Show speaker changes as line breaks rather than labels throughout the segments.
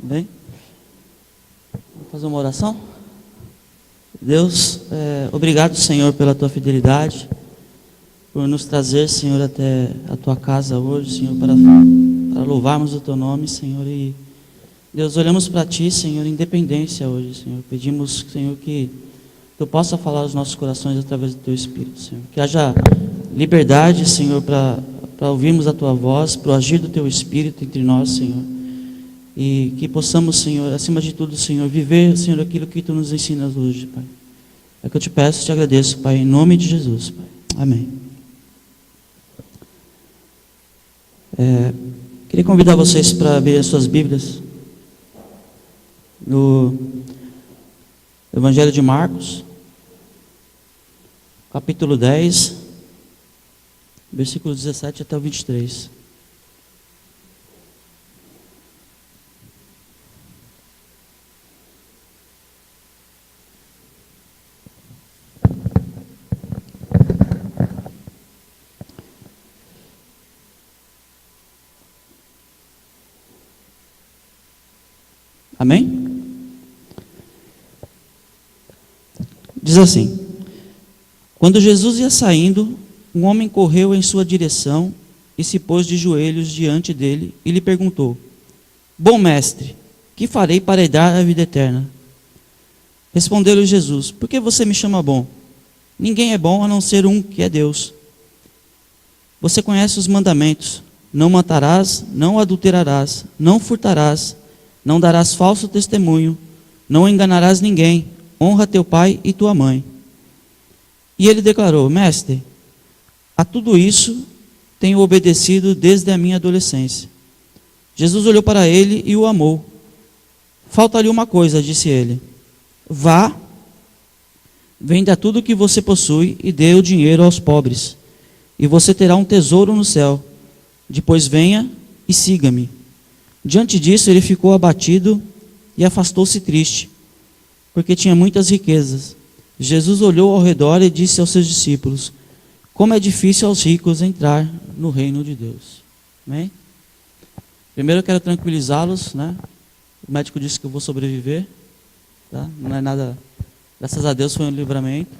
Bem? Vamos fazer uma oração? Deus, obrigado, Senhor, pela tua fidelidade, por nos trazer, Senhor, até a tua casa hoje, Senhor, para louvarmos o teu nome, Senhor. E Deus, olhamos para ti, Senhor, em dependência hoje, Senhor. Pedimos, Senhor, que tu possa falar aos nossos corações através do teu Espírito, Senhor. Que haja liberdade, Senhor, para ouvirmos a tua voz, para o agir do teu Espírito entre nós, Senhor. E que possamos, Senhor, acima de tudo, Senhor, viver, Senhor, aquilo que tu nos ensinas hoje, Pai. É que eu te peço e te agradeço, Pai, em nome de Jesus, Pai. Amém. Queria convidar vocês para abrir as suas Bíblias no Evangelho de Marcos, capítulo 10, versículo 17 até o 23. Amém? Diz assim: quando Jesus ia saindo, um homem correu em sua direção e se pôs de joelhos diante dele e lhe perguntou: Bom mestre, que farei para herdar a vida eterna? Respondeu-lhe Jesus: Por que você me chama bom? Ninguém é bom a não ser um, que é Deus. Você conhece os mandamentos: não matarás, não adulterarás, não furtarás, não darás falso testemunho, não enganarás ninguém, honra teu pai e tua mãe. E ele declarou: Mestre, a tudo isso tenho obedecido desde a minha adolescência. Jesus olhou para ele e o amou. Falta-lhe uma coisa, disse ele: Vá, venda tudo o que você possui e dê o dinheiro aos pobres, e você terá um tesouro no céu. Depois venha e siga-me. Diante disso, ele ficou abatido e afastou-se triste, porque tinha muitas riquezas. Jesus olhou ao redor e disse aos seus discípulos: Como é difícil aos ricos entrar no reino de Deus. Amém? Primeiro eu quero tranquilizá-los, né? O médico disse que eu vou sobreviver, tá? Não é nada, graças a Deus foi um livramento.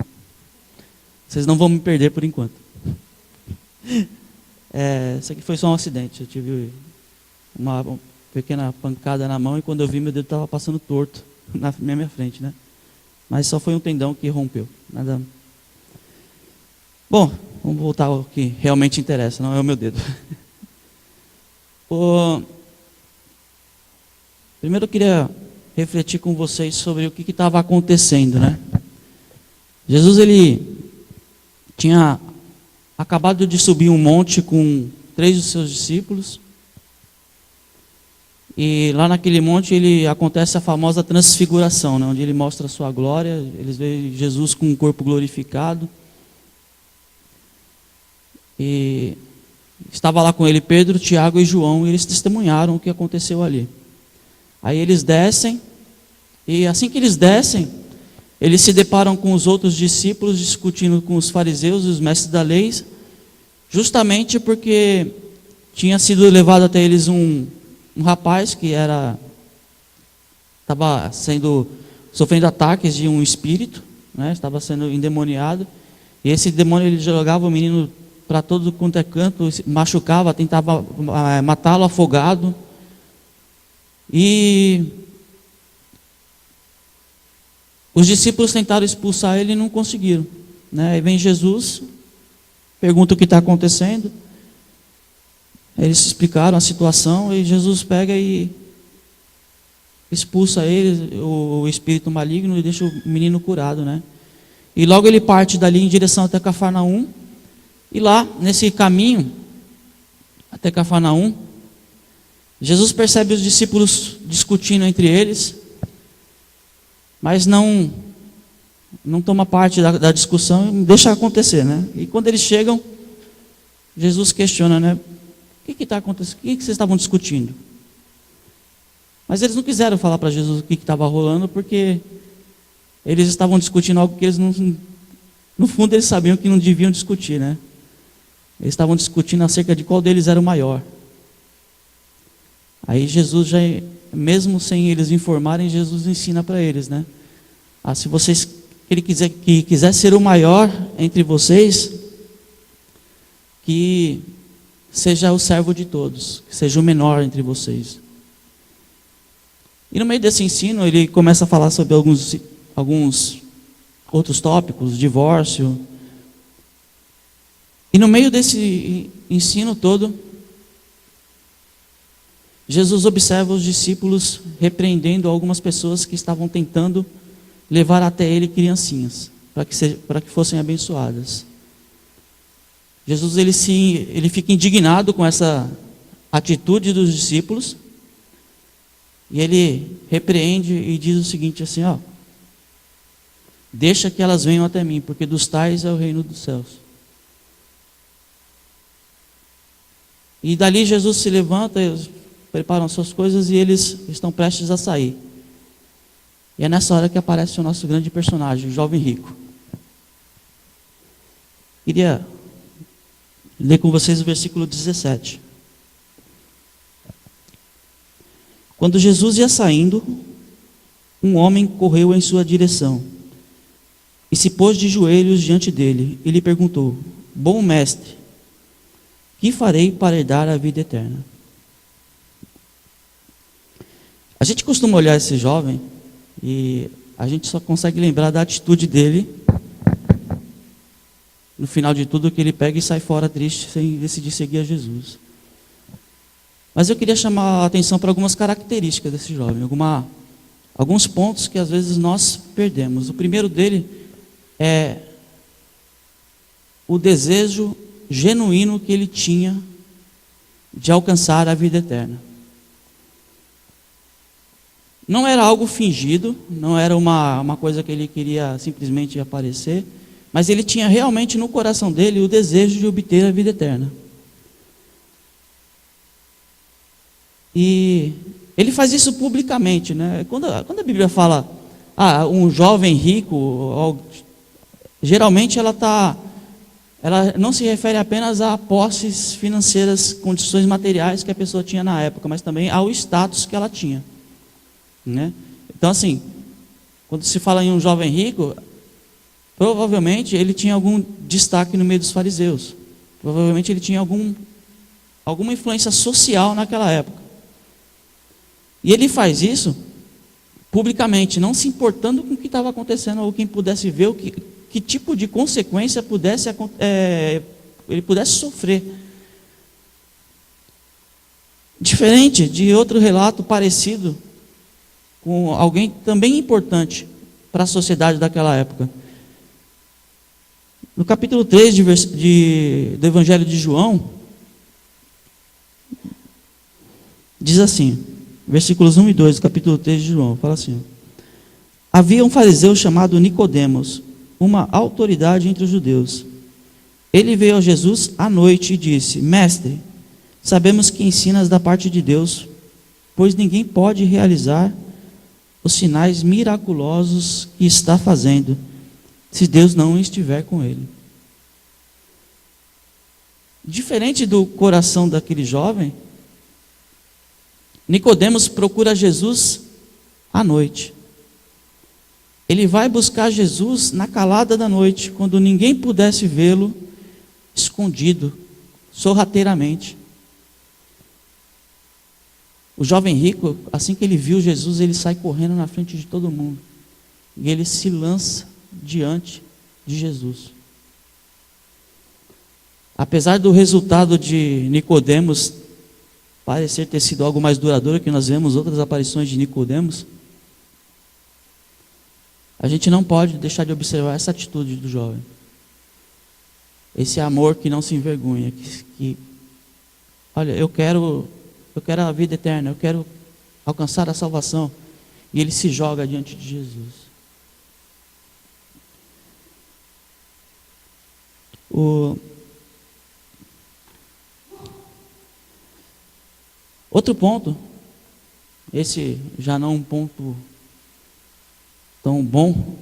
Vocês não vão me perder por enquanto. Isso aqui foi só um acidente. Eu tive uma pequena pancada na mão e quando eu vi, meu dedo estava passando torto na minha frente, né? Mas só foi um tendão que rompeu. Nada. Bom, vamos voltar ao que realmente interessa, não é o meu dedo. Primeiro eu queria refletir com vocês sobre o que estava acontecendo, né? Jesus, ele tinha acabado de subir um monte com 3 dos seus discípulos. E lá naquele monte acontece a famosa transfiguração, né, onde ele mostra a sua glória. Eles veem Jesus com um corpo glorificado. E estava lá com ele Pedro, Tiago e João, e eles testemunharam o que aconteceu ali. Aí eles descem, e assim que eles descem, eles se deparam com os outros discípulos discutindo com os fariseus e os mestres da lei, justamente porque tinha sido levado até eles um rapaz que estava sofrendo ataques de um espírito, né? Estava sendo endemoniado, e esse demônio ele jogava o menino para todo quanto é canto, machucava, tentava matá-lo afogado, e os discípulos tentaram expulsar ele e não conseguiram, né? Aí vem Jesus, pergunta o que está acontecendo. Eles explicaram a situação e Jesus pega e expulsa ele, o espírito maligno, e deixa o menino curado, né? E logo ele parte dali em direção até Cafarnaum. E lá, nesse caminho até Cafarnaum, Jesus percebe os discípulos discutindo entre eles, mas não toma parte da discussão e deixa acontecer, né? E quando eles chegam, Jesus questiona, né? O que está acontecendo? O que vocês estavam discutindo? Mas eles não quiseram falar para Jesus o que estava rolando, porque eles estavam discutindo algo que eles não, no fundo eles sabiam que não deviam discutir, né? Eles estavam discutindo acerca de qual deles era o maior. Aí Jesus já mesmo sem eles informarem, Jesus ensina para eles, né? Se vocês ele quiser ser o maior entre vocês, que seja o servo de todos, que seja o menor entre vocês. E no meio desse ensino, ele começa a falar sobre alguns outros tópicos, divórcio. E no meio desse ensino todo, Jesus observa os discípulos repreendendo algumas pessoas que estavam tentando levar até ele criancinhas, para que fossem abençoadas. Jesus ele fica indignado com essa atitude dos discípulos, e ele repreende e diz o seguinte assim, deixa que elas venham até mim, porque dos tais é o reino dos céus. E dali Jesus se levanta, eles preparam suas coisas e eles estão prestes a sair. E é nessa hora que aparece o nosso grande personagem, o jovem rico. Queria ler com vocês o versículo 17. Quando Jesus ia saindo, um homem correu em sua direção e se pôs de joelhos diante dele e lhe perguntou: Bom mestre, que farei para herdar a vida eterna? A gente costuma olhar esse jovem e a gente só consegue lembrar da atitude dele no final de tudo, que ele pega e sai fora triste sem decidir seguir a Jesus. Mas eu queria chamar a atenção para algumas características desse jovem, alguns pontos que às vezes nós perdemos. O primeiro dele é o desejo genuíno que ele tinha de alcançar a vida eterna. Não era algo fingido, não era uma coisa que ele queria simplesmente aparecer, mas ele tinha realmente no coração dele o desejo de obter a vida eterna. E ele faz isso publicamente, né? Quando a Bíblia fala, um jovem rico, geralmente ela não se refere apenas a posses financeiras, condições materiais que a pessoa tinha na época, mas também ao status que ela tinha, né? Então assim, quando se fala em um jovem rico, provavelmente ele tinha algum destaque no meio dos fariseus, provavelmente ele tinha alguma influência social naquela época. E ele faz isso publicamente, não se importando com o que estava acontecendo, ou quem pudesse ver que tipo de consequência ele pudesse sofrer. Diferente de outro relato parecido, com alguém também importante para a sociedade daquela época. No capítulo 3 do Evangelho de João, diz assim, versículos 1 e 2 do capítulo 3 de João, fala assim: Havia um fariseu chamado Nicodemos, uma autoridade entre os judeus. Ele veio a Jesus à noite e disse: Mestre, sabemos que ensinas da parte de Deus, pois ninguém pode realizar os sinais miraculosos que está fazendo, se Deus não estiver com ele. Diferente do coração daquele jovem, Nicodemos procura Jesus à noite. Ele vai buscar Jesus na calada da noite, quando ninguém pudesse vê-lo, escondido, sorrateiramente. O jovem rico, assim que ele viu Jesus, ele sai correndo na frente de todo mundo. E ele se lança diante de Jesus. Apesar do resultado de Nicodemos parecer ter sido algo mais duradouro, que nós vemos outras aparições de Nicodemos, a gente não pode deixar de observar essa atitude do jovem. Esse amor que não se envergonha, olha, eu quero a vida eterna, eu quero alcançar a salvação, e ele se joga diante de Jesus. Outro ponto, esse já não é um ponto tão bom,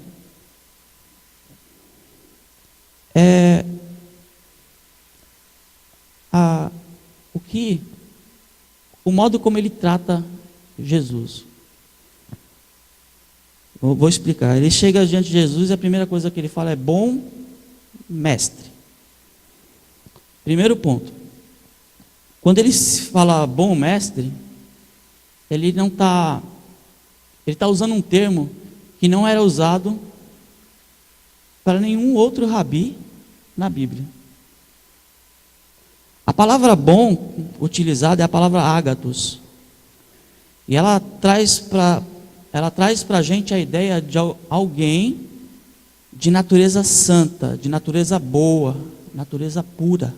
é o modo como ele trata Jesus. Vou explicar. Ele chega diante de Jesus e a primeira coisa que ele fala é: bom mestre. Primeiro ponto. Quando ele fala bom mestre, ele está usando um termo que não era usado para nenhum outro rabi na Bíblia. A palavra bom utilizada é a palavra ágatos. E ela traz para a gente a ideia de alguém de natureza santa, de natureza boa, natureza pura.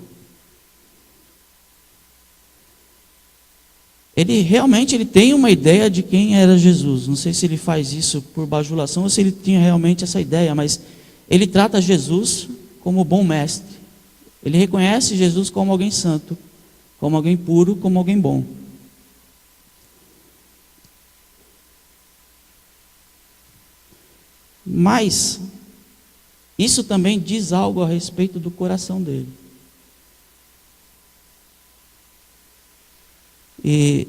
Ele realmente tem uma ideia de quem era Jesus. Não sei se ele faz isso por bajulação ou se ele tinha realmente essa ideia, mas ele trata Jesus como bom mestre. Ele reconhece Jesus como alguém santo, como alguém puro, como alguém bom. Mas isso também diz algo a respeito do coração dele. E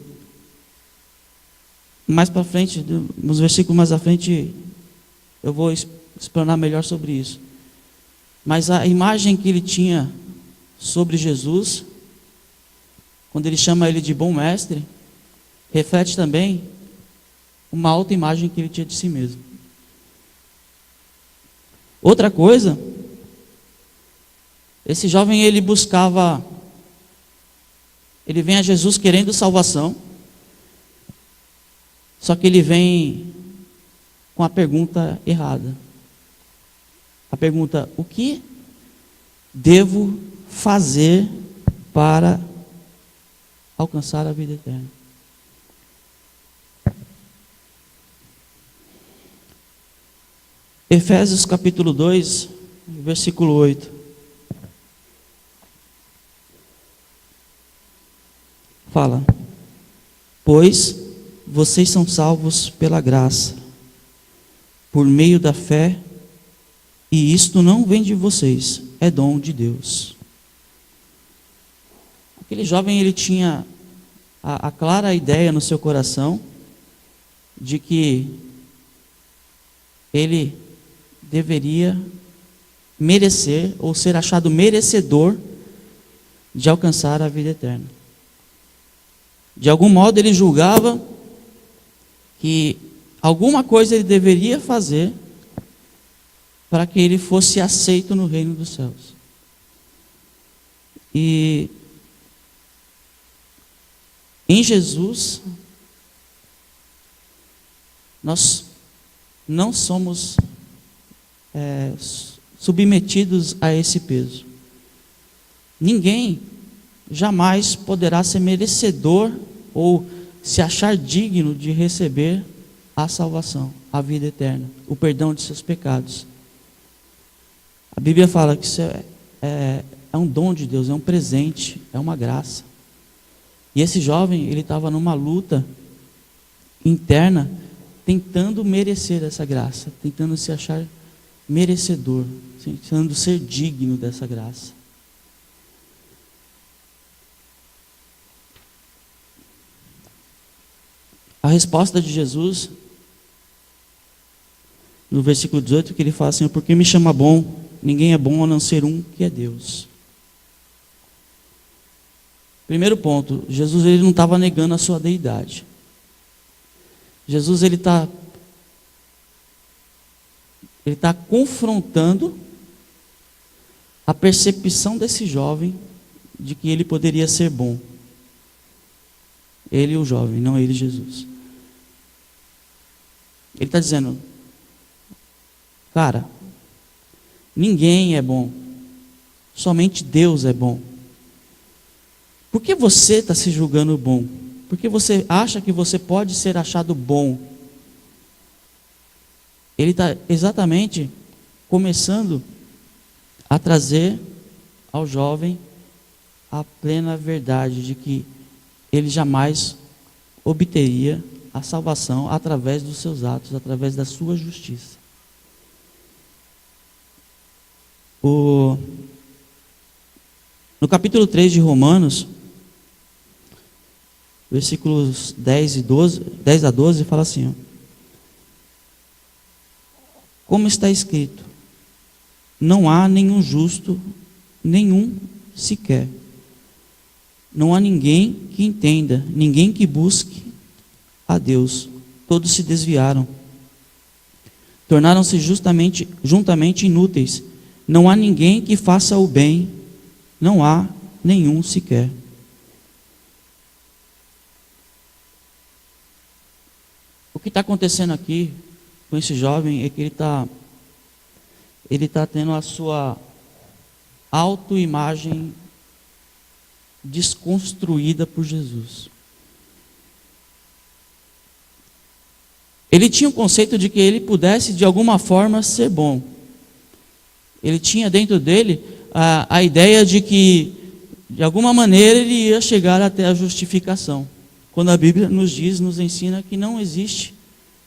mais para frente, nos versículos mais à frente, eu vou explanar melhor sobre isso. Mas a imagem que ele tinha sobre Jesus, quando ele chama ele de bom mestre, reflete também uma alta imagem que ele tinha de si mesmo. Outra coisa, esse jovem ele vem a Jesus querendo salvação, só que ele vem com a pergunta errada. A pergunta: o que devo fazer para alcançar a vida eterna? Efésios capítulo 2, versículo 8. Fala: pois vocês são salvos pela graça, por meio da fé, e isto não vem de vocês, é dom de Deus. Aquele jovem, ele tinha a clara ideia no seu coração de que ele deveria merecer ou ser achado merecedor de alcançar a vida eterna. De algum modo ele julgava que alguma coisa ele deveria fazer para que ele fosse aceito no reino dos céus. E em Jesus nós não somos submetidos a esse peso. Ninguém jamais poderá ser merecedor ou se achar digno de receber a salvação, a vida eterna, o perdão de seus pecados. A Bíblia fala que isso é um dom de Deus, é um presente, é uma graça. E esse jovem, ele estava numa luta interna, tentando merecer essa graça, tentando se achar merecedor, tentando ser digno dessa graça. A resposta de Jesus, no versículo 18, que ele fala assim: por que me chama bom? Ninguém é bom a não ser um, que é Deus. Primeiro ponto, Jesus ele não estava negando a sua deidade. Jesus ele está confrontando a percepção desse jovem de que ele poderia ser bom. Ele, o jovem, não ele, Jesus. Ele está dizendo: cara, ninguém é bom, somente Deus é bom. Por que você está se julgando bom? Por que você acha que você pode ser achado bom? Ele está exatamente começando a trazer ao jovem a plena verdade de que ele jamais obteria a salvação através dos seus atos, através da sua justiça. No capítulo 3 de Romanos, versículos 10 a 12, fala assim, ó, como está escrito, não há nenhum justo, nenhum sequer. Não há ninguém que entenda, ninguém que busque a Deus. Todos se desviaram. Tornaram-se juntamente inúteis. Não há ninguém que faça o bem. Não há nenhum sequer. O que está acontecendo aqui com esse jovem é que ele está tendo a sua autoimagem desconstruída por Jesus. Ele tinha o conceito de que ele pudesse de alguma forma ser bom. Ele tinha dentro dele a ideia de que de alguma maneira ele ia chegar até a justificação. Quando a Bíblia nos ensina que não existe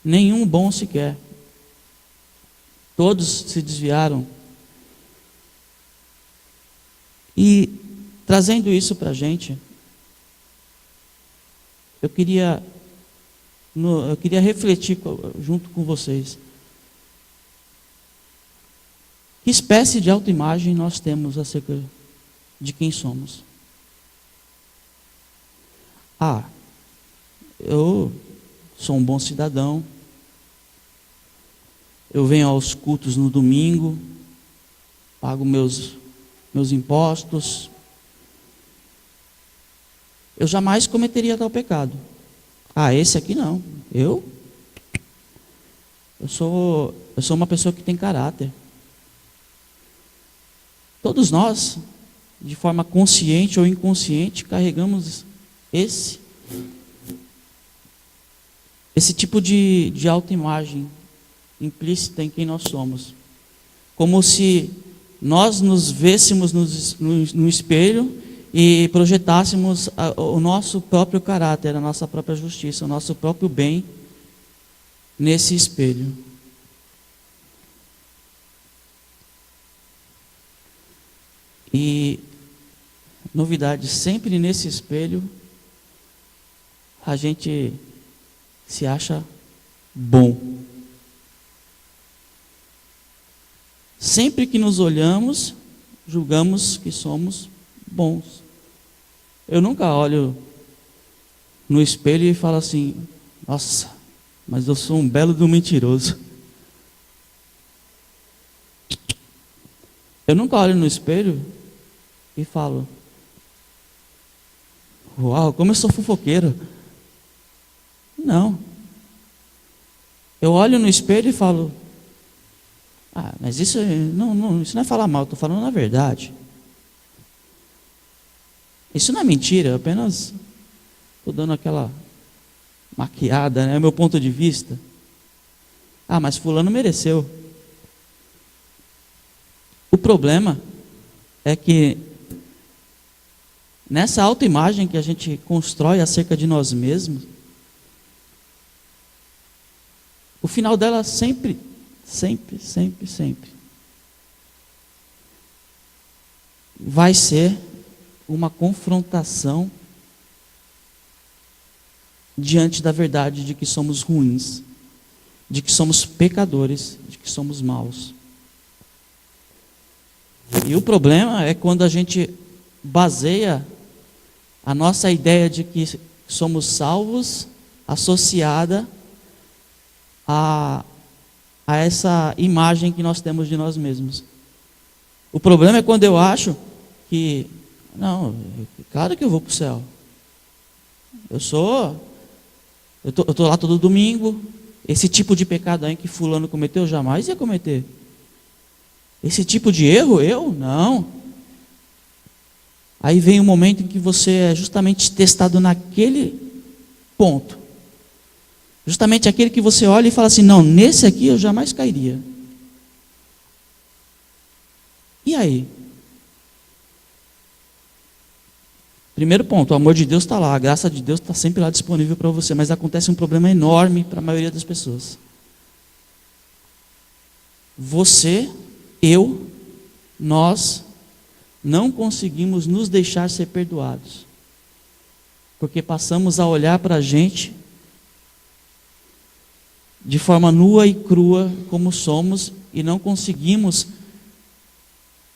nenhum bom sequer. Todos se desviaram. E trazendo isso para a gente, eu queria refletir junto com vocês. Que espécie de autoimagem nós temos acerca de quem somos? Eu sou um bom cidadão, eu venho aos cultos no domingo, pago meus impostos, eu jamais cometeria tal pecado. Esse aqui não. Eu sou uma pessoa que tem caráter. Todos nós, de forma consciente ou inconsciente, carregamos esse tipo de autoimagem implícita em quem nós somos. Como se nós nos vêssemos no espelho e projetássemos o nosso próprio caráter, a nossa própria justiça, o nosso próprio bem nesse espelho. E, novidade, sempre nesse espelho, a gente se acha bom. Sempre que nos olhamos, julgamos que somos bons. Eu nunca olho no espelho e falo assim, nossa, mas eu sou um belo de um mentiroso. Eu nunca olho no espelho e falo, uau, como eu sou fofoqueiro. Não. Eu olho no espelho e falo, mas isso não é falar mal, estou falando a verdade. Isso não é mentira, eu apenas estou dando aquela maquiada, né? É o meu ponto de vista. Mas fulano mereceu. O problema é que nessa autoimagem que a gente constrói acerca de nós mesmos, o final dela sempre vai ser uma confrontação diante da verdade de que somos ruins, de que somos pecadores, de que somos maus. E o problema é quando a gente baseia a nossa ideia de que somos salvos associada a essa imagem que nós temos de nós mesmos. O problema é quando eu acho que, não, claro que eu vou para o céu. Eu tô lá todo domingo. Esse tipo de pecado aí que fulano cometeu, eu jamais ia cometer. Esse tipo de erro, eu? Não. Aí vem um momento em que você é justamente testado naquele ponto. Justamente aquele que você olha e fala assim, não, nesse aqui eu jamais cairia. E aí? Primeiro ponto, o amor de Deus está lá, a graça de Deus está sempre lá disponível para você, mas acontece um problema enorme para a maioria das pessoas. Você, nós não conseguimos nos deixar ser perdoados. porque passamos a olhar para a gente de forma nua e crua como somos e não conseguimos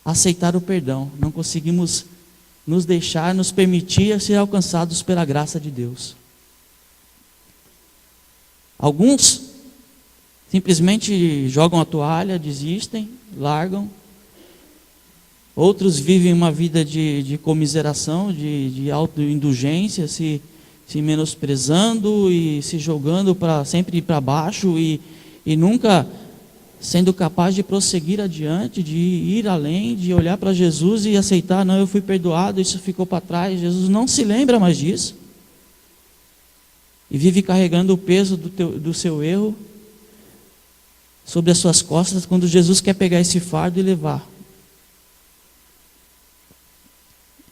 aceitar o perdão, não conseguimos nos permitir ser alcançados pela graça de Deus. Alguns simplesmente jogam a toalha, desistem, largam. Outros vivem uma vida de comiseração, de autoindulgência, se menosprezando e se jogando sempre para baixo e nunca sendo capaz de prosseguir adiante, de ir além, de olhar para Jesus e aceitar, não, eu fui perdoado, isso ficou para trás. Jesus não se lembra mais disso. E vive carregando o peso do seu erro sobre as suas costas, quando Jesus quer pegar esse fardo e levar.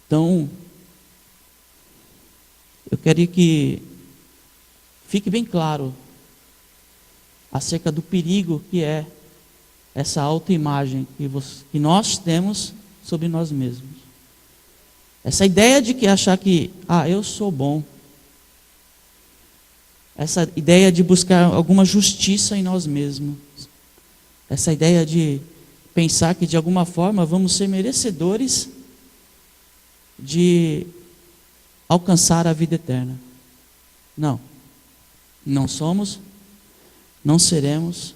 Então, eu quero que fique bem claro acerca do perigo que é essa autoimagem que nós temos sobre nós mesmos. Essa ideia de que achar que, eu sou bom. Essa ideia de buscar alguma justiça em nós mesmos. Essa ideia de pensar que de alguma forma vamos ser merecedores de alcançar a vida eterna. Não. Não somos, não seremos,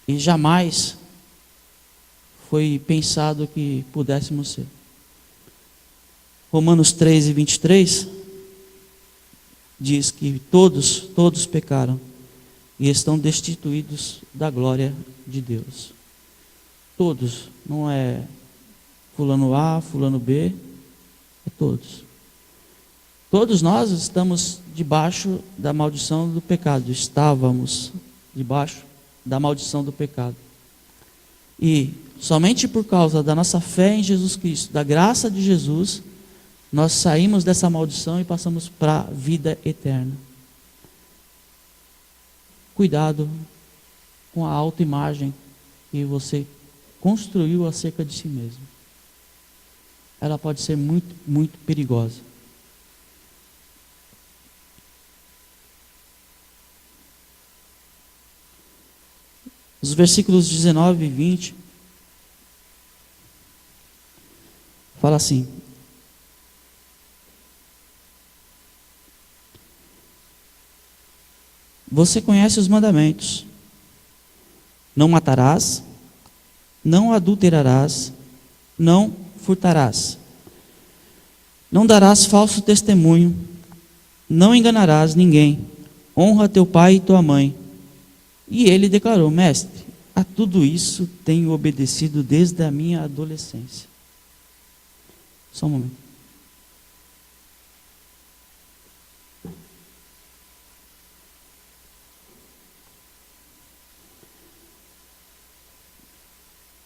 e jamais foi pensado que pudéssemos ser. Romanos 3:23 diz que todos pecaram e estão destituídos da glória de Deus. Todos, não é fulano A, fulano B, é todos. Todos nós estamos debaixo da maldição do pecado. Estávamos debaixo da maldição do pecado. E somente por causa da nossa fé em Jesus Cristo, da graça de Jesus, nós saímos dessa maldição e passamos para a vida eterna. Cuidado com a autoimagem que você construiu acerca de si mesmo. Ela pode ser muito, muito perigosa. Os versículos 19 e 20 fala assim: você conhece os mandamentos: não matarás, não adulterarás, não furtarás, não darás falso testemunho, não enganarás ninguém, honra teu pai e tua mãe. E ele declarou: mestre, a tudo isso tenho obedecido desde a minha adolescência. Só um momento.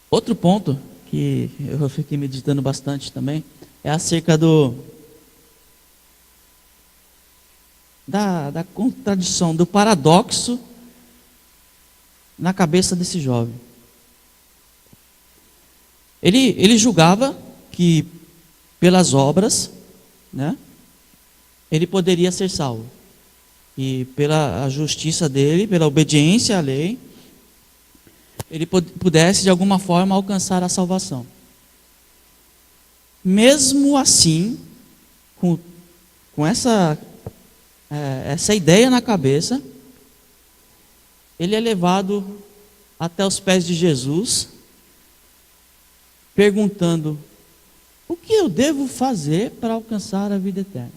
Outro ponto que eu fiquei meditando bastante também é acerca da contradição, do paradoxo na cabeça desse jovem. Ele julgava que pelas obras, né, ele poderia ser salvo. E pela justiça dele, pela obediência à lei, ele pudesse de alguma forma alcançar a salvação. Mesmo assim, com essa ideia na cabeça, ele é levado até os pés de Jesus, perguntando: o que eu devo fazer para alcançar a vida eterna?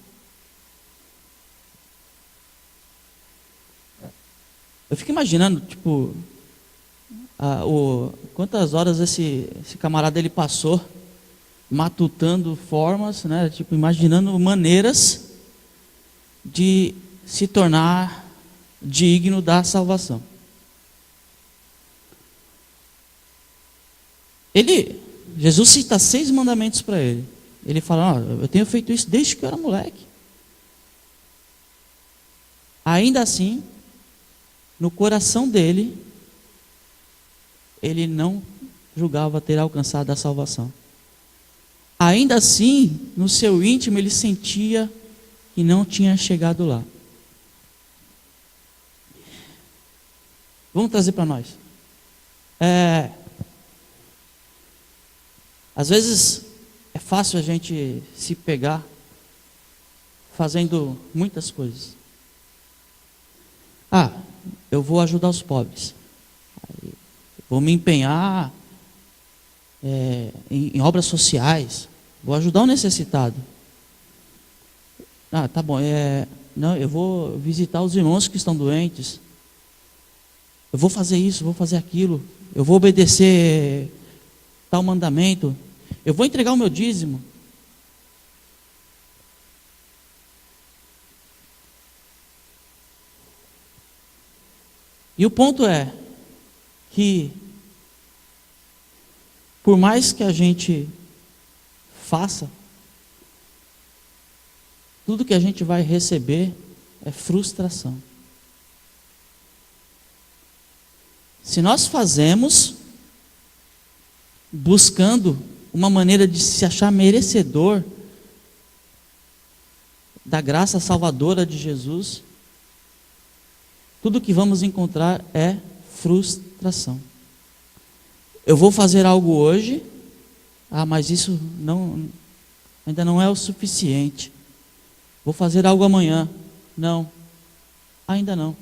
Eu fico imaginando, quantas horas esse camarada ele passou matutando formas, né? Imaginando maneiras de se tornar digno da salvação. Jesus cita 6 mandamentos para ele. Ele fala: eu tenho feito isso desde que eu era moleque. Ainda assim, no coração dele, ele não julgava ter alcançado a salvação. ainda assim, no seu íntimo, ele sentia que não tinha chegado lá. Vamos trazer para nós. Às vezes é fácil a gente se pegar fazendo muitas coisas. Eu vou ajudar os pobres. Vou me empenhar em obras sociais. Vou ajudar o necessitado. Tá bom. Não, eu vou visitar os irmãos que estão doentes. Eu vou fazer isso, vou fazer aquilo. Eu vou obedecer tal mandamento. Eu vou entregar o meu dízimo. E o ponto é que, por mais que a gente faça, tudo que a gente vai receber é frustração. Se nós fazemos buscando uma maneira de se achar merecedor da graça salvadora de Jesus, tudo que vamos encontrar é frustração. Eu vou fazer algo hoje, mas isso ainda não é o suficiente. Vou fazer algo amanhã. Não, ainda não.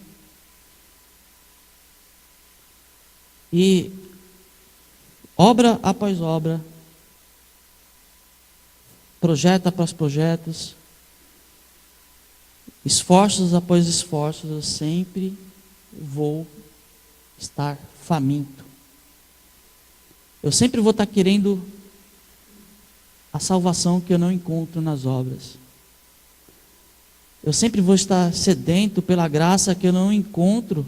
E obra após obra, projeto após projetos, esforços após esforços, eu sempre vou estar faminto. Eu sempre vou estar querendo a salvação que eu não encontro nas obras. Eu sempre vou estar sedento pela graça que eu não encontro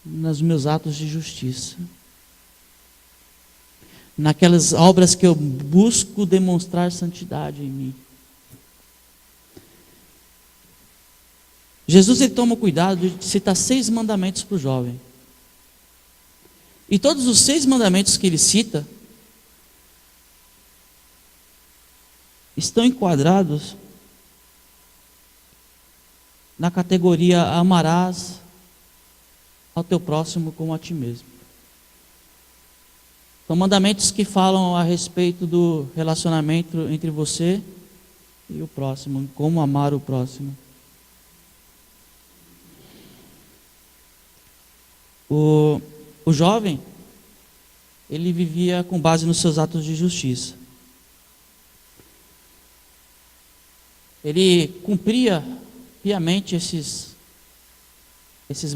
nos meus atos de justiça. Naquelas obras que eu busco demonstrar santidade em mim. Jesus ele toma cuidado de citar 6 mandamentos para o jovem. E todos os 6 mandamentos que ele cita estão enquadrados na categoria amarás ao teu próximo como a ti mesmo. São mandamentos que falam a respeito do relacionamento entre você e o próximo, como amar o próximo. O jovem, ele vivia com base nos seus atos de justiça. Ele cumpria piamente esses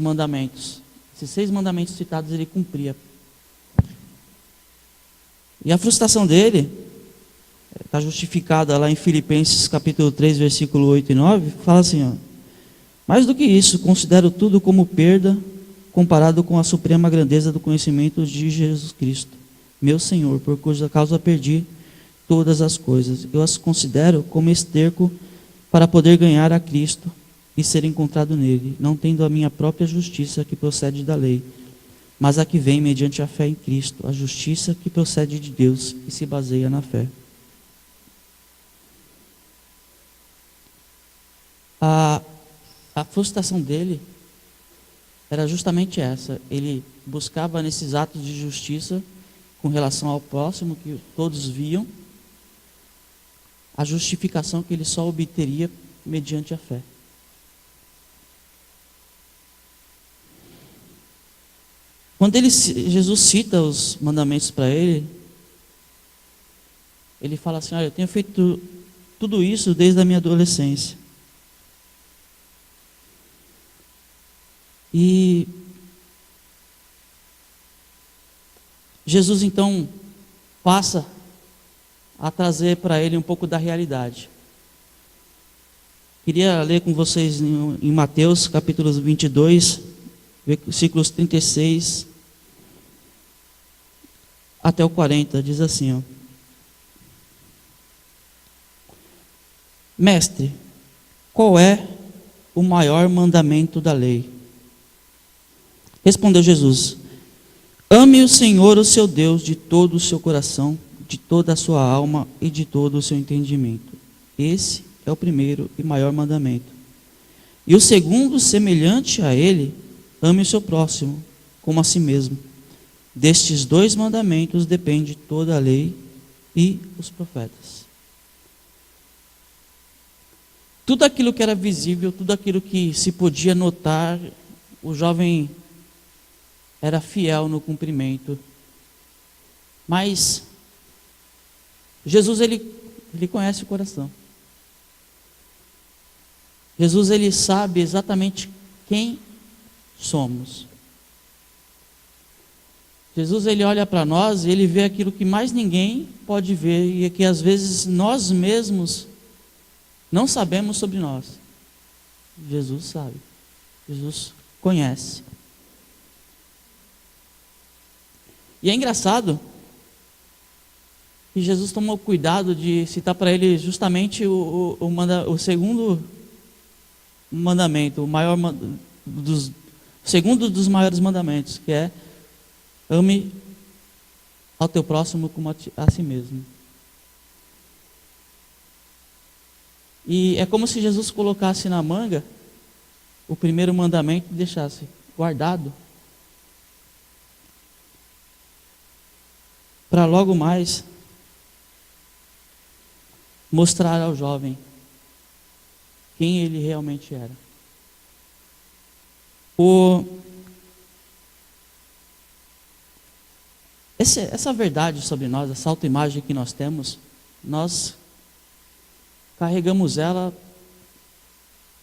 mandamentos. Esses 6 mandamentos citados ele cumpria. E a frustração dele está justificada lá em Filipenses capítulo 3, versículo 8 e 9, fala assim, mais do que isso, considero tudo como perda, comparado com a suprema grandeza do conhecimento de Jesus Cristo, meu Senhor, por cuja causa perdi todas as coisas. Eu as considero como esterco para poder ganhar a Cristo e ser encontrado nele, não tendo a minha própria justiça que procede da lei, mas a que vem mediante a fé em Cristo, a justiça que procede de Deus e se baseia na fé. A frustração dele era justamente essa. Ele buscava nesses atos de justiça com relação ao próximo, que todos viam, a justificação que ele só obteria mediante a fé. Quando Jesus cita os mandamentos para ele, ele fala assim, olha, eu tenho feito tudo isso desde a minha adolescência. E Jesus então passa a trazer para ele um pouco da realidade. Queria ler com vocês em Mateus capítulo 22, versículos 36 até o 40, diz assim, Mestre, qual é o maior mandamento da lei? Respondeu Jesus, ame o Senhor, o seu Deus, de todo o seu coração, de toda a sua alma e de todo o seu entendimento. Esse é o primeiro e maior mandamento. E o segundo, semelhante a ele, ame o seu próximo, como a si mesmo. Destes dois mandamentos depende toda a lei e os profetas. Tudo aquilo que era visível, tudo aquilo que se podia notar, o jovem era fiel no cumprimento. Mas Jesus, ele conhece o coração. Jesus, ele sabe exatamente quem somos. Jesus, ele olha para nós e ele vê aquilo que mais ninguém pode ver e é que às vezes nós mesmos não sabemos sobre nós. Jesus sabe. Jesus conhece. E é engraçado que Jesus tomou cuidado de citar para ele justamente o segundo mandamento, o segundo dos maiores mandamentos, que é: ame ao teu próximo como a si mesmo. E é como se Jesus colocasse na manga o primeiro mandamento e deixasse guardado para logo mais mostrar ao jovem quem ele realmente era. Essa verdade sobre nós, essa autoimagem que nós temos, nós carregamos ela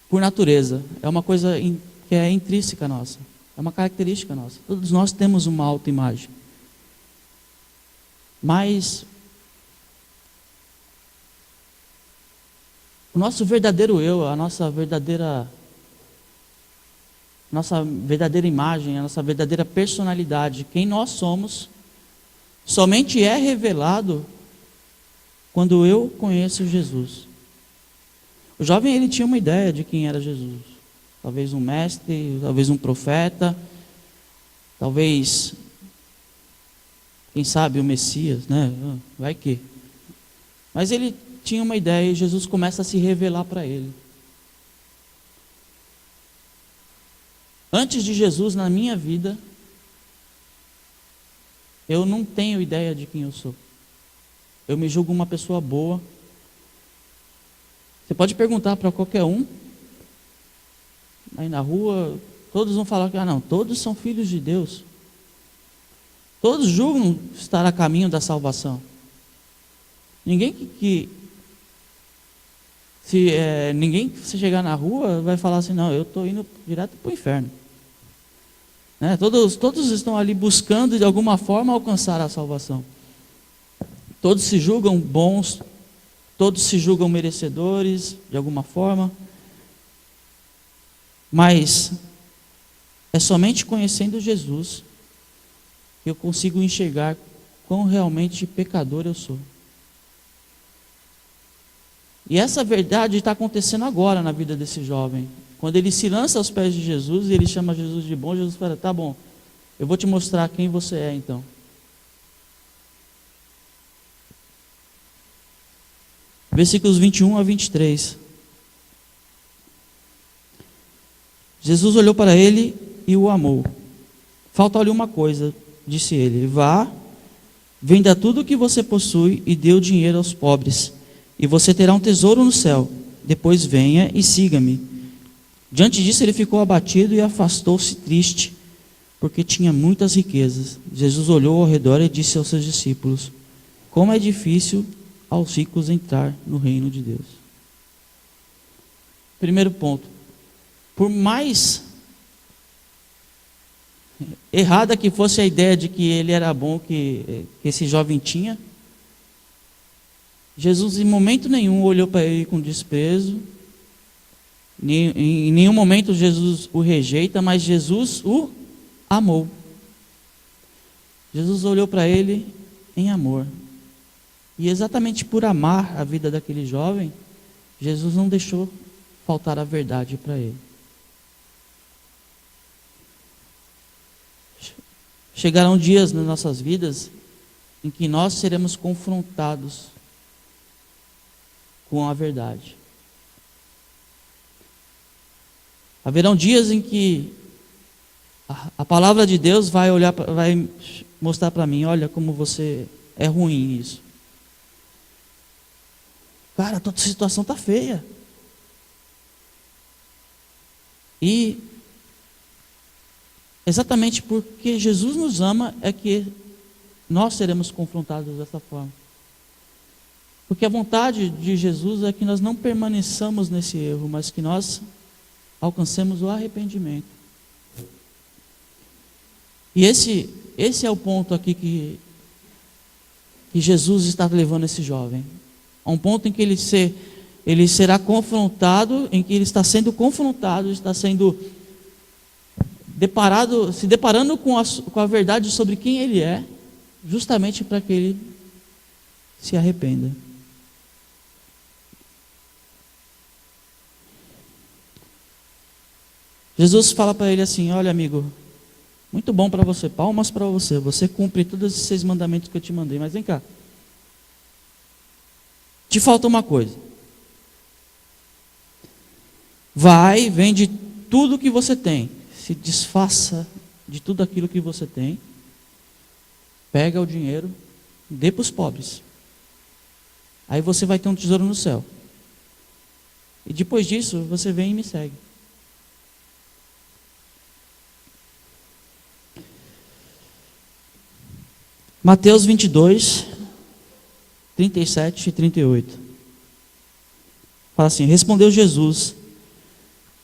por natureza. É uma coisa que é intrínseca nossa. É uma característica nossa. Todos nós temos uma autoimagem. Mas o nosso verdadeiro eu, a nossa verdadeira imagem, a nossa verdadeira personalidade, quem nós somos, somente é revelado quando eu conheço Jesus. O jovem, ele tinha uma ideia de quem era Jesus. Talvez um mestre, talvez um profeta, talvez, quem sabe, o Messias, né? Vai que. Mas ele tinha uma ideia e Jesus começa a se revelar para ele. Antes de Jesus na minha vida, eu não tenho ideia de quem eu sou. Eu me julgo uma pessoa boa. Você pode perguntar para qualquer um, aí na rua, todos vão falar que não, todos são filhos de Deus. Todos julgam estar a caminho da salvação. Ninguém ninguém que se chegar na rua vai falar assim, não, eu estou indo direto para o inferno. Né? Todos estão ali buscando de alguma forma alcançar a salvação. Todos se julgam bons, todos se julgam merecedores de alguma forma, mas é somente conhecendo Jesus que eu consigo enxergar quão realmente pecador eu sou. E essa verdade está acontecendo agora na vida desse jovem. Quando ele se lança aos pés de Jesus e ele chama Jesus de bom, Jesus fala, tá bom, eu vou te mostrar quem você é então. Versículos 21 a 23. Jesus olhou para ele e o amou. Falta-lhe uma coisa, disse ele, vá, venda tudo o que você possui e dê o dinheiro aos pobres, e você terá um tesouro no céu. Depois venha e siga-me. Diante disso ele ficou abatido e afastou-se triste, porque tinha muitas riquezas. Jesus olhou ao redor e disse aos seus discípulos, como é difícil aos ricos entrar no reino de Deus. Primeiro ponto, por mais errada que fosse a ideia de que ele era bom, que esse jovem tinha, Jesus em momento nenhum olhou para ele com desprezo, em nenhum momento Jesus o rejeita, mas Jesus o amou. Jesus olhou para ele em amor. E exatamente por amar a vida daquele jovem, Jesus não deixou faltar a verdade para ele. Chegarão dias nas nossas vidas em que nós seremos confrontados com a verdade. Haverão dias em que a palavra de Deus vai mostrar para mim, olha como você é ruim nisso. Cara, a tua situação está feia. E exatamente porque Jesus nos ama é que nós seremos confrontados dessa forma. Porque a vontade de Jesus é que nós não permaneçamos nesse erro, mas que nós alcancemos o arrependimento. E esse é o ponto aqui que Jesus está levando esse jovem. A um ponto em que ele será confrontado, em que ele está sendo confrontado, está sendo se deparando com a verdade sobre quem ele é, justamente para que ele se arrependa. Jesus fala para ele assim: olha, amigo, muito bom para você, palmas para você, você cumpre todos esses 6 mandamentos que eu te mandei, mas vem cá, te falta uma coisa. Vai, vende tudo que você tem, se desfaça de tudo aquilo que você tem, pega o dinheiro, dê para os pobres, aí você vai ter um tesouro no céu, e depois disso você vem e me segue. Mateus 22, 37 e 38. Fala assim: respondeu Jesus: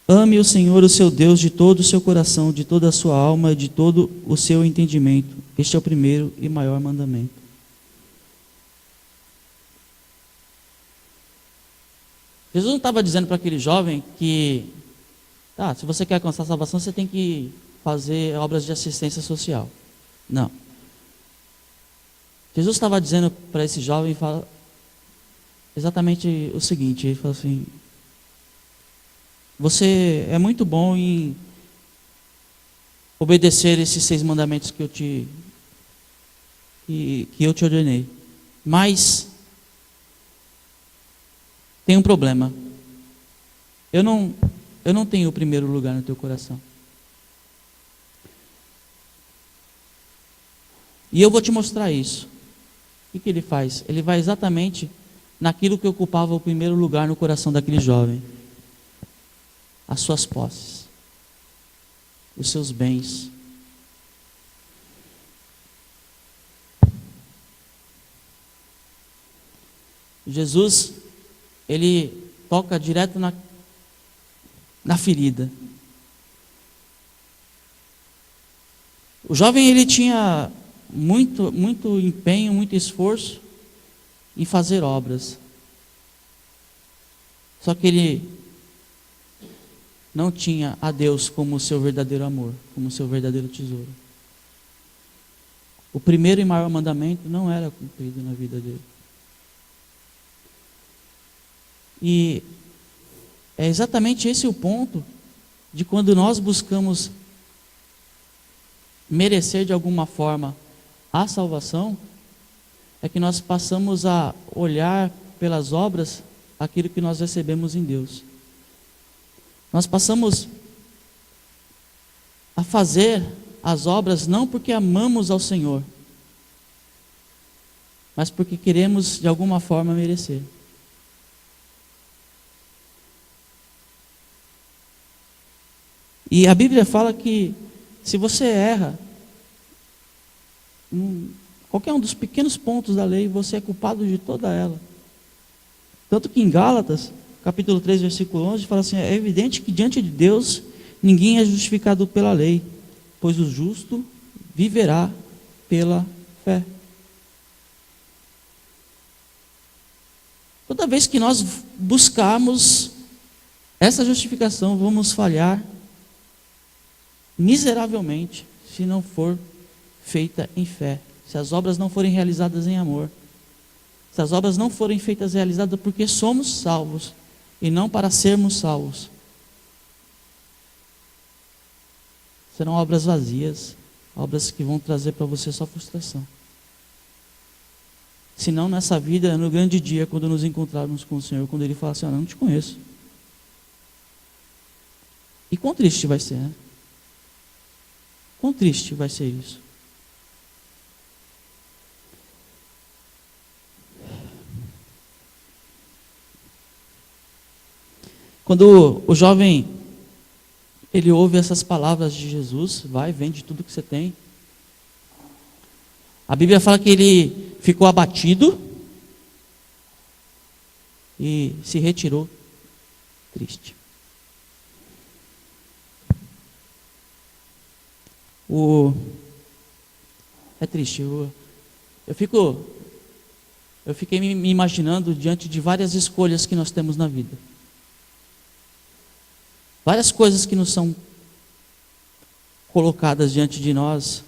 ame o Senhor, o seu Deus, de todo o seu coração, de toda a sua alma e de todo o seu entendimento. Este é o primeiro e maior mandamento. Jesus não estava dizendo para aquele jovem que, se você quer alcançar a salvação, você tem que fazer obras de assistência social. Não. Jesus estava dizendo para esse jovem exatamente o seguinte: ele falou assim, você é muito bom em obedecer esses 6 mandamentos que eu te ordenei, mas tem um problema. Eu não tenho o primeiro lugar no teu coração. E eu vou te mostrar isso. O que ele faz? Ele vai exatamente naquilo que ocupava o primeiro lugar no coração daquele jovem: as suas posses, os seus bens. Jesus, ele toca direto na ferida. O jovem, ele tinha muito empenho, muito esforço em fazer obras. Só que ele não tinha a Deus como o seu verdadeiro amor, como o seu verdadeiro tesouro. O primeiro e maior mandamento não era cumprido na vida dele. E é exatamente esse o ponto de quando nós buscamos merecer de alguma forma a salvação, é que nós passamos a olhar pelas obras aquilo que nós recebemos em Deus. Nós passamos a fazer as obras não porque amamos ao Senhor, mas porque queremos de alguma forma merecer. E a Bíblia fala que se você erra qualquer um dos pequenos pontos da lei, você é culpado de toda ela. Tanto que em Gálatas, capítulo 3, versículo 11, fala assim: é evidente que diante de Deus ninguém é justificado pela lei, pois o justo viverá pela fé. Toda vez que nós buscarmos essa justificação, vamos falhar miseravelmente se não for feita em fé, se as obras não forem realizadas em amor, se as obras não forem realizadas porque somos salvos e não para sermos salvos, serão obras vazias, obras que vão trazer para você só frustração. Se não nessa vida, no grande dia, quando nos encontrarmos com o Senhor, quando Ele falar assim, não te conheço. E quão triste vai ser, né? Quão triste vai ser isso. Quando o jovem, ele ouve essas palavras de Jesus, vai, vende tudo que você tem. A Bíblia fala que ele ficou abatido e se retirou triste. É triste. Eu fiquei me imaginando diante de várias escolhas que nós temos na vida. Várias coisas que nos são colocadas diante de nós.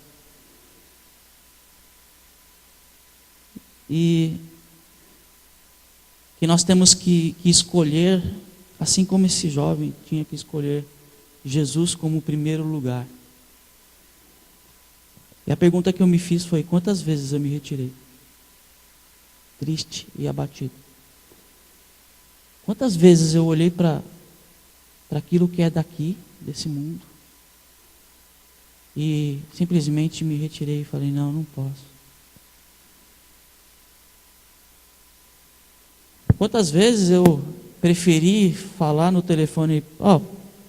E que nós temos que escolher, assim como esse jovem tinha que escolher Jesus como o primeiro lugar. E a pergunta que eu me fiz foi: quantas vezes eu me retirei? Triste e abatido. Quantas vezes eu olhei para aquilo que é daqui, desse mundo, e simplesmente me retirei e falei, não posso. Quantas vezes eu preferi falar no telefone,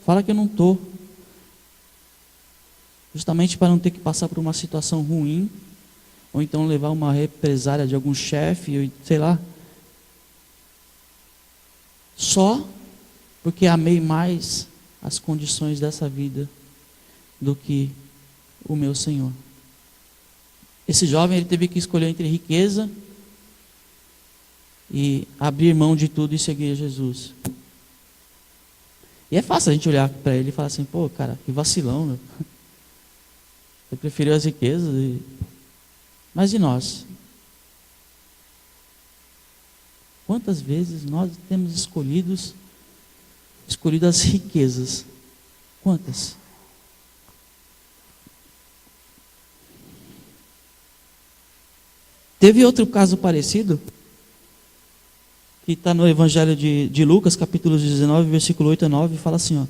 fala que eu não estou, justamente para não ter que passar por uma situação ruim, ou então levar uma represália de algum chefe, sei lá, só porque amei mais as condições dessa vida do que o meu Senhor. Esse jovem, ele teve que escolher entre riqueza e abrir mão de tudo e seguir Jesus. E é fácil a gente olhar para ele e falar assim, pô, cara, que vacilão, meu. Você preferiu as riquezas. Mas e nós? Quantas vezes nós temos escolhido as riquezas? Quantas? Teve outro caso parecido, que está no Evangelho de Lucas, capítulo 19, versículo 8 a 9, fala assim,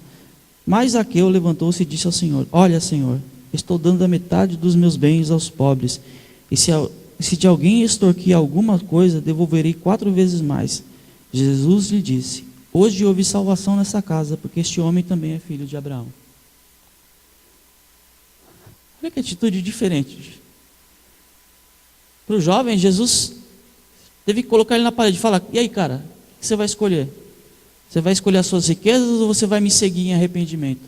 Mas Zaqueu levantou-se e disse ao Senhor, olha, Senhor, estou dando a metade dos meus bens aos pobres, e se de alguém extorquir alguma coisa, devolverei 4 vezes mais. Jesus lhe disse, hoje houve salvação nessa casa, porque este homem também é filho de Abraão. Olha que atitude diferente. Para o jovem, Jesus teve que colocar ele na parede e falar, e aí, cara, o que você vai escolher? Você vai escolher as suas riquezas ou você vai me seguir em arrependimento?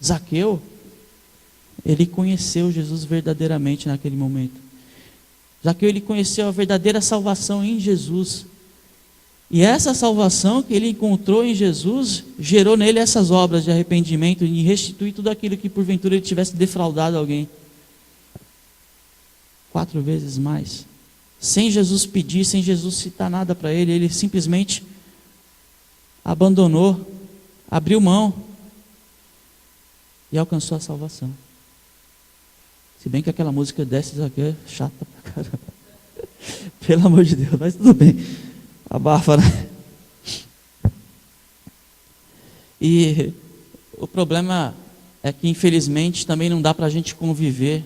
Zaqueu, ele conheceu Jesus verdadeiramente naquele momento. Zaqueu, ele conheceu a verdadeira salvação em Jesus. E essa salvação que ele encontrou em Jesus, gerou nele essas obras de arrependimento e restituir tudo aquilo que porventura ele tivesse defraudado alguém. 4 vezes mais. Sem Jesus pedir, sem Jesus citar nada para ele, ele simplesmente abandonou, abriu mão e alcançou a salvação. Se bem que aquela música desce aqui é chata pra caramba. Pelo amor de Deus, mas tudo bem. Abafa, né? E o problema é que infelizmente também não dá para a gente conviver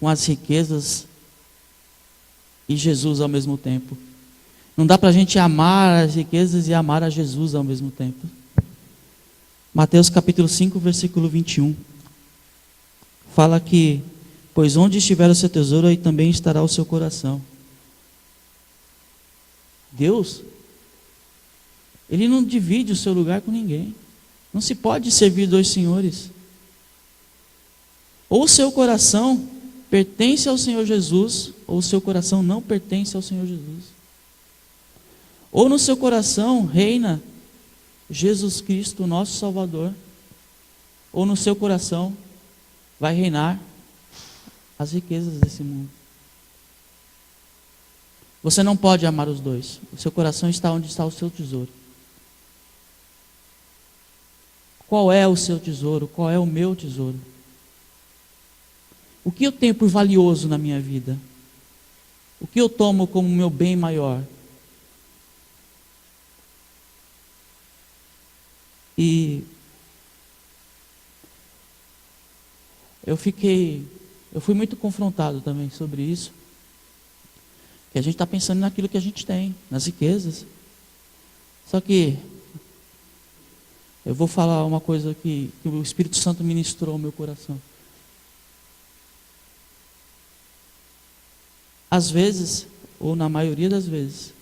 com as riquezas e Jesus ao mesmo tempo. Não dá para a gente amar as riquezas e amar a Jesus ao mesmo tempo. Mateus capítulo 5, versículo 21. Fala que, pois onde estiver o seu tesouro, aí também estará o seu coração. Deus, Ele não divide o seu lugar com ninguém. Não se pode servir 2 senhores. Ou o seu coração pertence ao Senhor Jesus, ou o seu coração não pertence ao Senhor Jesus. Ou no seu coração reina Jesus Cristo, nosso Salvador, ou no seu coração vai reinar as riquezas desse mundo. Você não pode amar os dois. O seu coração está onde está o seu tesouro. Qual é o seu tesouro? Qual é o meu tesouro? O que eu tenho por valioso na minha vida? O que eu tomo como meu bem maior? E eu fui muito confrontado também sobre isso. Que a gente está pensando naquilo que a gente tem, nas riquezas. Só que eu vou falar uma coisa que o Espírito Santo ministrou ao meu coração. Às vezes, ou na maioria das vezes,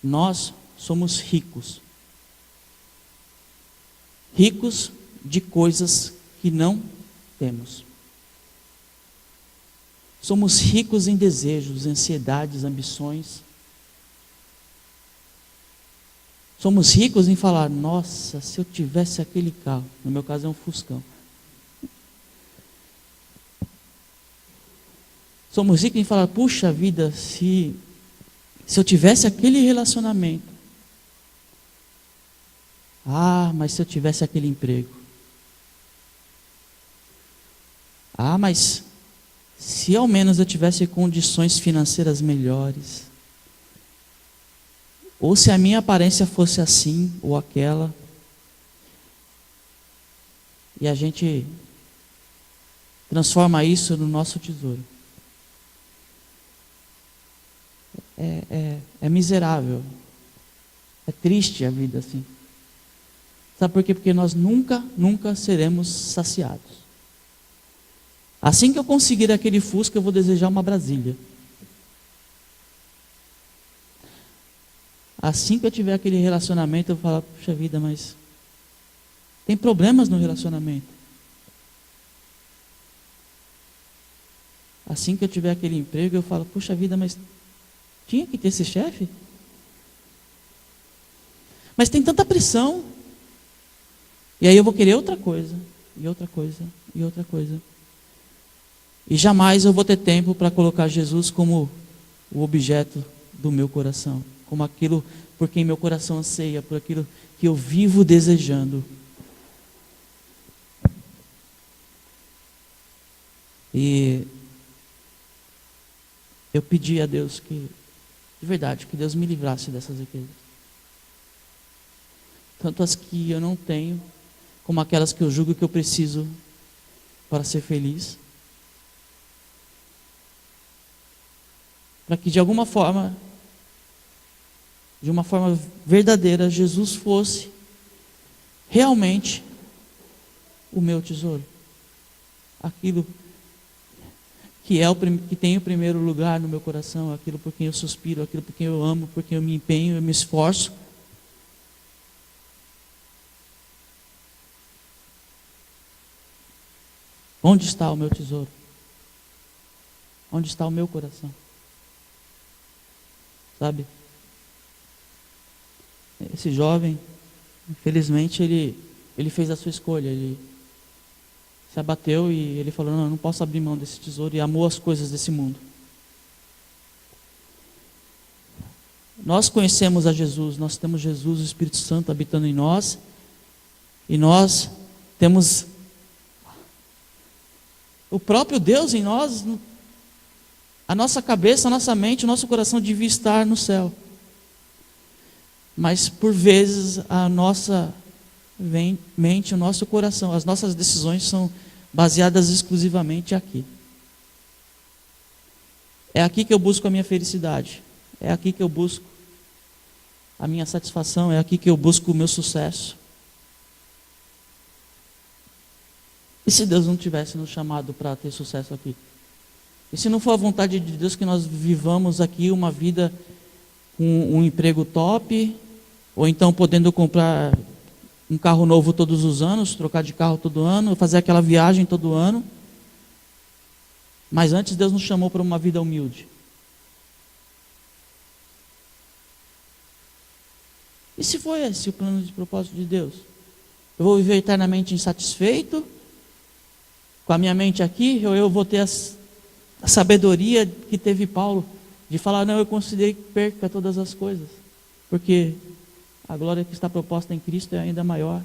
nós somos ricos. Ricos de coisas que não temos. Somos ricos em desejos, ansiedades, ambições. Somos ricos em falar, nossa, se eu tivesse aquele carro. No meu caso é um Fuscão. Somos ricos em falar, puxa vida, se eu tivesse aquele relacionamento. Ah, mas se eu tivesse aquele emprego. Ah, mas se ao menos eu tivesse condições financeiras melhores. Ou se a minha aparência fosse assim ou aquela. E a gente transforma isso no nosso tesouro. É miserável. É triste a vida assim. Sabe por quê? Porque nós nunca seremos saciados. Assim que eu conseguir aquele Fusca, eu vou desejar uma Brasília. Assim que eu tiver aquele relacionamento, eu vou falar, puxa vida, mas tem problemas no relacionamento. Assim que eu tiver aquele emprego, eu falo, puxa vida, mas tinha que ter esse chefe? Mas tem tanta pressão. E aí eu vou querer outra coisa, e outra coisa, e outra coisa. E jamais eu vou ter tempo para colocar Jesus como o objeto do meu coração. Como aquilo por quem meu coração anseia, por aquilo que eu vivo desejando. E eu pedi a Deus que, de verdade, que Deus me livrasse dessas riquezas. Tanto as que eu não tenho, como aquelas que eu julgo que eu preciso para ser feliz. Para que de alguma forma, de uma forma verdadeira, Jesus fosse realmente o meu tesouro. Aquilo que que tem o primeiro lugar no meu coração, aquilo por quem eu suspiro, aquilo por quem eu amo, por quem eu me empenho, eu me esforço. Onde está o meu tesouro? Onde está o meu coração? Sabe? Esse jovem, infelizmente, ele fez a sua escolha. Ele se abateu e ele falou, não, eu não posso abrir mão desse tesouro, e amou as coisas desse mundo. Nós conhecemos a Jesus, nós temos Jesus, o Espírito Santo habitando em nós, e nós temos o próprio Deus em nós. A nossa cabeça, a nossa mente, o nosso coração devia estar no céu. Mas por vezes a nossa mente, o nosso coração, as nossas decisões são baseadas exclusivamente aqui. É aqui que eu busco a minha felicidade. É aqui que eu busco a minha satisfação. É aqui que eu busco o meu sucesso. E se Deus não tivesse nos chamado para ter sucesso aqui? E se não for a vontade de Deus que nós vivamos aqui uma vida com um emprego top, ou então podendo comprar um carro novo todos os anos, trocar de carro todo ano, fazer aquela viagem todo ano. Mas antes Deus nos chamou para uma vida humilde. E se foi esse o plano de propósito de Deus? Eu vou viver eternamente insatisfeito com a minha mente aqui, ou eu vou ter a sabedoria que teve Paulo, de falar, não, eu considerei que perca todas as coisas, porque a glória que está proposta em Cristo é ainda maior.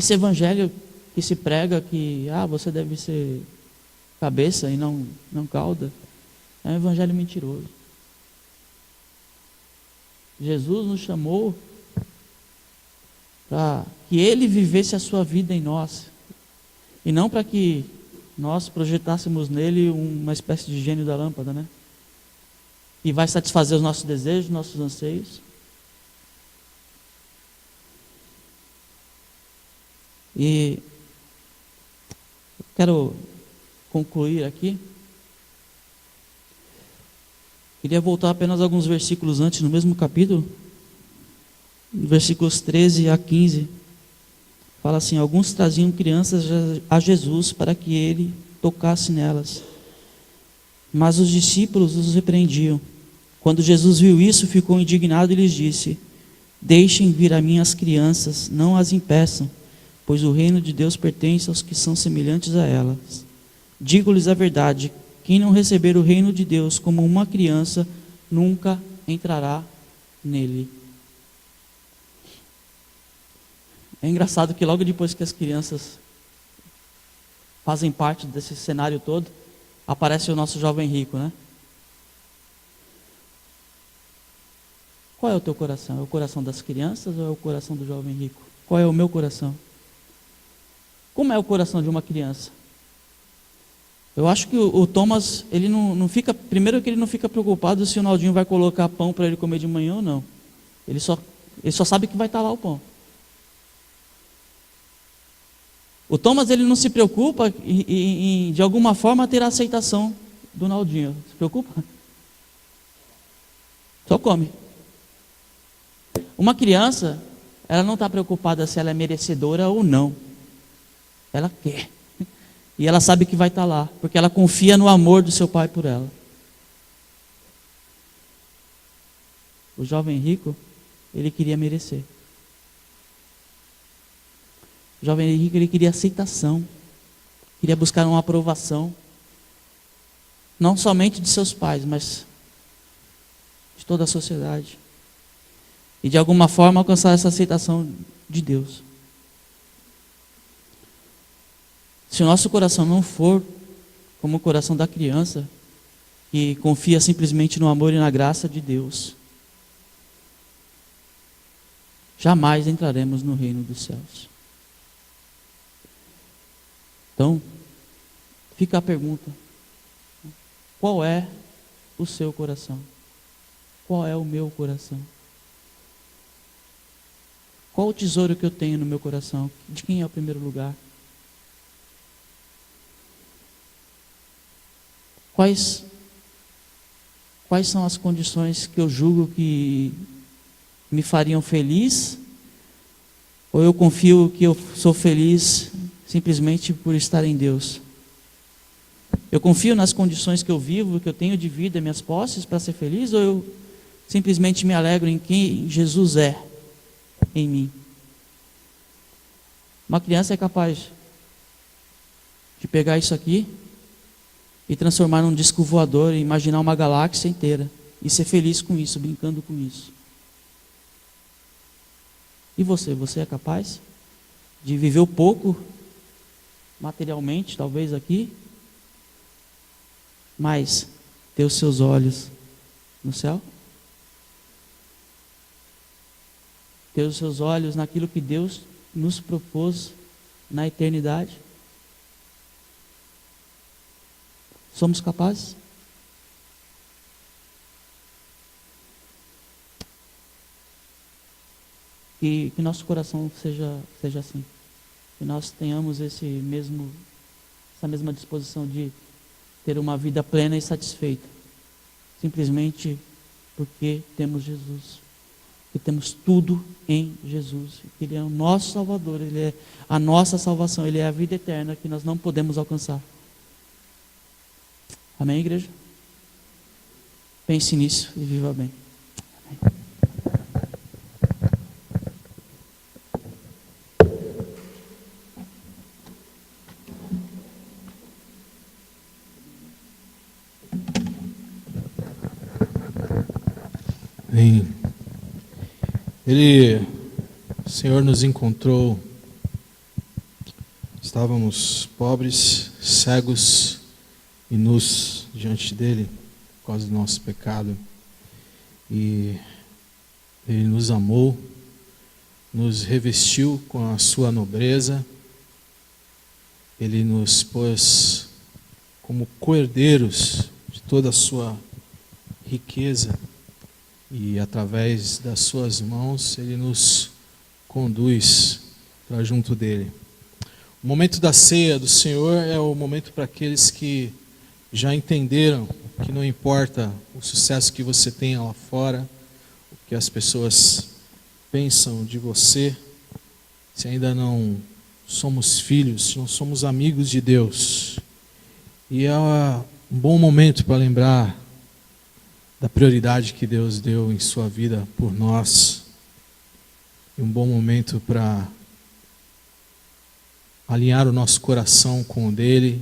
Esse evangelho que se prega que você deve ser cabeça e não cauda, é um evangelho mentiroso. Jesus nos chamou para que Ele vivesse a sua vida em nós, e não para que nós projetássemos nele uma espécie de gênio da lâmpada, né? E vai satisfazer os nossos desejos, nossos anseios. E eu quero concluir aqui. Queria voltar apenas alguns versículos antes, no mesmo capítulo, versículos 13 a 15. Fala assim: alguns traziam crianças a Jesus para que ele tocasse nelas, mas os discípulos os repreendiam. Quando Jesus viu isso, ficou indignado e lhes disse: deixem vir a mim as crianças, não as impeçam, pois o reino de Deus pertence aos que são semelhantes a elas. Digo-lhes a verdade: quem não receber o reino de Deus como uma criança, nunca entrará nele. É engraçado que logo depois que as crianças fazem parte desse cenário todo, aparece o nosso jovem rico, né? Qual é o teu coração? É o coração das crianças ou é o coração do jovem rico? Qual é o meu coração? Como é o coração de uma criança? Eu acho que o Thomas, ele não fica, primeiro que ele não fica preocupado se o Naldinho vai colocar pão para ele comer de manhã ou não. Ele só sabe que vai estar lá o pão. O Thomas, ele não se preocupa em de alguma forma ter a aceitação do Naldinho. Se preocupa? Só come. Uma criança, ela não está preocupada se ela é merecedora ou não. Ela quer. E ela sabe que vai estar lá, porque ela confia no amor do seu pai por ela. O jovem rico, ele queria merecer. O jovem rico, ele queria aceitação. Queria buscar uma aprovação. Não somente de seus pais, mas de toda a sociedade. E de alguma forma alcançar essa aceitação de Deus. Se o nosso coração não for como o coração da criança, que confia simplesmente no amor e na graça de Deus, jamais entraremos no reino dos céus. Então, fica a pergunta: qual é o seu coração? Qual é o meu coração? Qual o tesouro que eu tenho no meu coração? De quem é o primeiro lugar? Quais são as condições que eu julgo que me fariam feliz? Ou eu confio que eu sou feliz simplesmente por estar em Deus? Eu confio nas condições que eu vivo, que eu tenho de vida, minhas posses para ser feliz? Ou eu simplesmente me alegro em quem Jesus é em mim? Uma criança é capaz de pegar isso aqui e transformar num disco voador, e imaginar uma galáxia inteira e ser feliz com isso, brincando com isso. E você é capaz de viver o pouco materialmente, talvez aqui, mas ter os seus olhos no céu? Ter os seus olhos naquilo que Deus nos propôs na eternidade? Somos capazes? Que nosso coração seja assim. Que nós tenhamos essa mesma disposição de ter uma vida plena e satisfeita. Simplesmente porque temos Jesus. Que temos tudo em Jesus. Que Ele é o nosso Salvador. Ele é a nossa salvação. Ele é a vida eterna que nós não podemos alcançar. Amém, igreja? Pense nisso e viva bem. Amém.
O Senhor nos encontrou Estávamos pobres, cegos e nus diante dele por causa do nosso pecado. E ele nos amou, nos revestiu com a sua nobreza. Ele nos pôs como co-herdeiros de toda a sua riqueza. E através das suas mãos ele nos conduz para junto dele. O momento da ceia do Senhor é o momento para aqueles que já entenderam que não importa o sucesso que você tenha lá fora, o que as pessoas pensam de você, se ainda não somos filhos, se não somos amigos de Deus. E é um bom momento para lembrar da prioridade que Deus deu em sua vida por nós. E um bom momento para alinhar o nosso coração com o dele,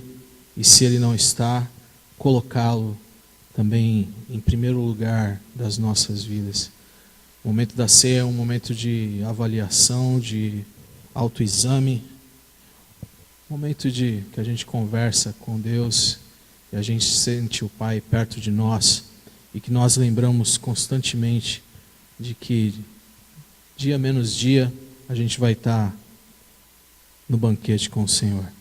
e se ele não está, colocá-lo também em primeiro lugar das nossas vidas. O momento da ceia é um momento de avaliação, de autoexame, momento de que a gente conversa com Deus e a gente sente o Pai perto de nós e que nós lembramos constantemente de que dia menos dia a gente vai estar no banquete com o Senhor.